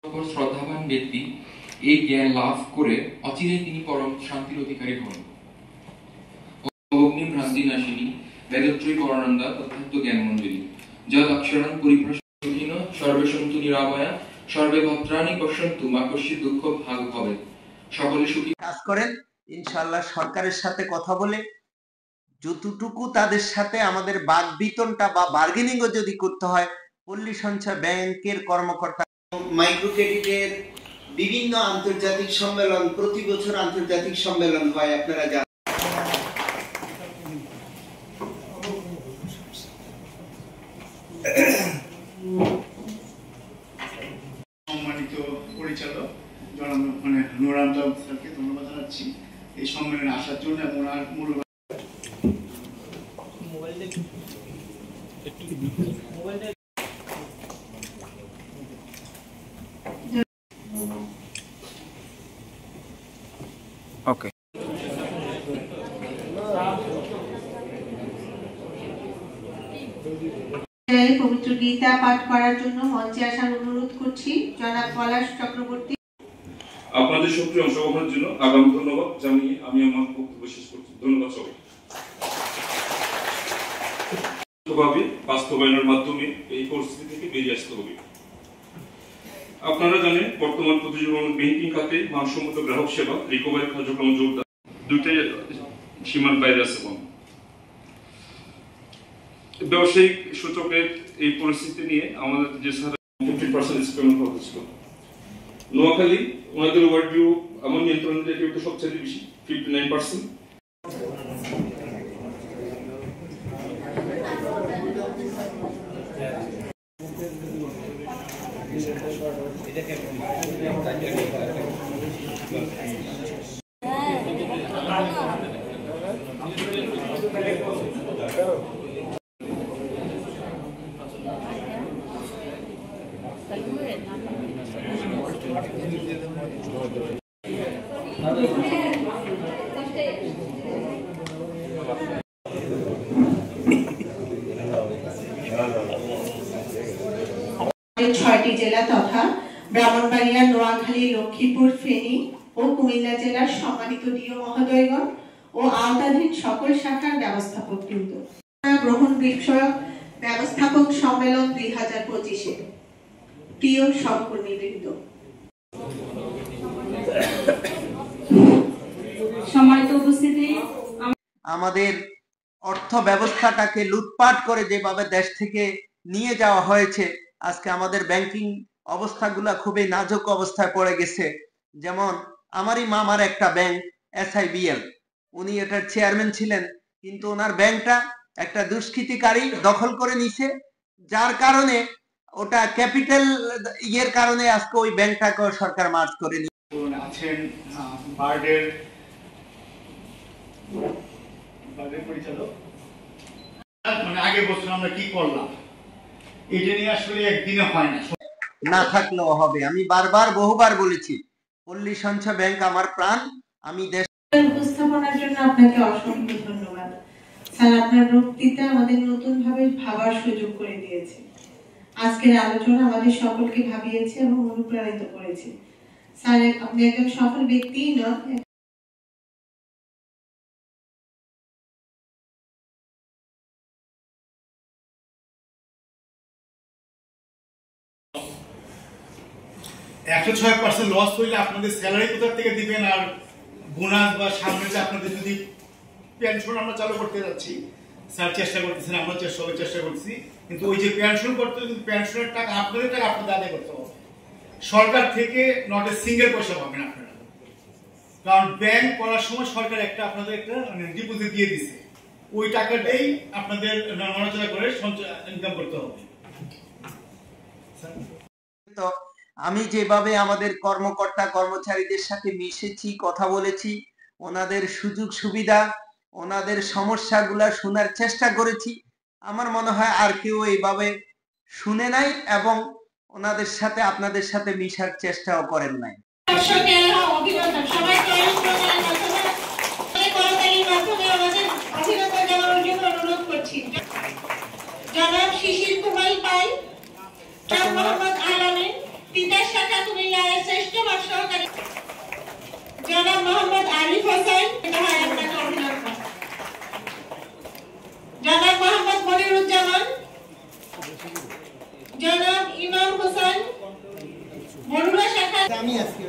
শ্রদ্ধাবান ব্যক্তি এই জ্ঞান লাভ করে অচিরেই তিনি পরম শান্তির অধিকারী হন। অগ্নি ভ্রান্তি নাশিনী বেদত্রয়ী পরানন্দা তথার্থ জ্ঞান মঞ্জুরি যদ অক্ষরান পরিপ্রসাদহীন সর্বে সন্তু নিরাময়া সর্বে ভদ্রাণি পশ্যন্তু মা কশ্চিৎ দুঃখ ভাগ হবে। সকলে সুখী কাজ করেন। ইনশাআল্লাহ সরকারের সাথে কথা বলে যতটুকু তাদের সাথে আমাদের বাগবিতনটা বা বার্গেনিংও যদি করতে হয়, পল্লী সঞ্চয় ব্যাংকের কর্মকর্তা মাইক্রো ক্রেডিটের বিভিন্ন আন্তর্জাতিক সম্মেলন, প্রতি বছর আন্তর্জাতিক সম্মেলন হয়, আপনারা জানেন। সম্মানিত পরিচালক জনাব নুরান স্যারকে ধন্যবাদ জানাচ্ছি এই সম্মেলনে আসার জন্য এবং ওনার মূল্যবান ওকে পবিত্র গীতা পাঠ করার জন্য মঞ্চে আসার অনুরোধ করছি জনাব পলাশ চক্রবর্তী। আপনাদের সক্রিয় অংশগ্রহণের জন্য আগাম ধন্যবাদ জানিয়ে আমি আমার বক্তব্য শেষ করছি। ধন্যবাদ সবাই। বাস্তবায়নের মাধ্যমে এই পরিস্থিতি থেকে বেরিয়ে আসতে হবে। আপনারা জানেন বর্তমান প্রতিযোগিতা ব্যাংকিং খাতে মানসম্মত গ্রাহক সেবা রিকভারি কার্যক্রম জোরদার, দুইটাই সীমার বাইরে আছে। ব্যবসায়িক সূচকের এই পরিস্থিতি নিয়ে আমাদের যে 50% স্পেন্ড হয়েছিল নোয়াখালী, ওনাদের ওভারভিউ আমার নিয়ন্ত্রণের রেট সবচেয়ে বেশি 59%। ছয়টি জেলা তথা ব্রাহ্মণবাড়িয়া, নোয়াখালী, লক্ষ্মীপুর, ফেনী ও কুমিল্লা জেলার সম্মানিত ডিও মহোদয়গণ ও আওতাধীন সকল শাখার ব্যবস্থাপকবৃন্দ, গ্রহণ বিষয়ক ব্যবস্থাপক সম্মেলন 2025 প্রিয় সহকর্মীবৃন্দ, সম্মানিত উপস্থিতি, আমাদের অর্থ ব্যবস্থাটাকে লুটপাট করে যেভাবে দেশ থেকে নিয়ে যাওয়া হয়েছে, আজকে আমাদের ব্যাংকিং অবস্থাগুলা খুবই নাজুক অবস্থায় পড়ে গেছে। যেমন আমারই মামার একটা ব্যাংক SIBL, উনি এটার চেয়ারম্যান ছিলেন, কিন্তু ওনার ব্যাংকটা একটা দুষ্কৃতিকারী দখল করে নিছে, যার কারণে ওটা ক্যাপিটাল ইয়ের কারণে আজকে ওই ব্যাংকটাকে সরকার মার্জ করে নিয়েছে। আছেন বার্ডের পরিচালক। আগে বছর আমরা কি করলাম এটা নিয়ে আসলে একদিনে হয় না থাকলেও হবে। আমি বারবার বহুবার বলেছি পল্লী সঞ্চয় ব্যাংক আমার প্রাণ। আমি দেশ উপস্থাপনার জন্য আপনাকে অসংখ্য ধন্যবাদ স্যার। আপনার বক্তৃতা আমাদের নতুন ভাবে ভাবার সুযোগ করে দিয়েছে। আজকের আলোচনা আমাদের সকলকে ভাবিয়েছে এবং অনুপ্রাণিত করেছে। স্যার, আপনি একজন সফল ব্যক্তিই নন, $106% লস হইলে আপনাদের স্যালারি কোথা থেকে দিবেন? আর বোনাস বা সামনে যে আপনাদের যদি পেনশন আমরা চালু করতে যাচ্ছি, স্যার চেষ্টা করতেছেন, আমরা চেষ্টা করছি, কিন্তু ওই যে পেনশন করতে, কিন্তু পেনশনের টাকা আপনাদের টাকা আপনাদের আদায় করতে হবে। সরকার থেকে নট এ সিঙ্গেল পয়সা পাবেন আপনারা, কারণ ব্যাংক করার সময় সরকার একটা আপনাদের একটা ডিপোজিট দিয়ে দিছে, ওই টাকাটাই আপনাদের নড়াচড়া করে সঞ্চয় ইনকাম করতে হবে। তো আমি যেভাবে আমাদের কর্মকর্তা কর্মচারীদের সাথে মিশেছি, কথা বলেছি, ওনাদের সুযোগ সুবিধা, ওনাদের সমস্যাগুলা শোনার চেষ্টা করেছি, আমার মনে হয় আর কেউ এইভাবে শুনে নাই এবং ওনাদের সাথে আপনাদের সাথে মিশার চেষ্টাও করেন নাই। জনাব শিশির কুমার পাই, মোহাম্মদ আলামী, তিতাস শাখা কুমিল্লার শ্রেষ্ঠ মাঠ সহকারী জনাব মোহাম্মদ আরিফ হোসেন, আপনাকে অভিনন্দন। জনাব মোহাম্মদ মনিরুজ্জামান, জনাব ইমাম হোসেন বরুড়া শাখা। আমি আজকে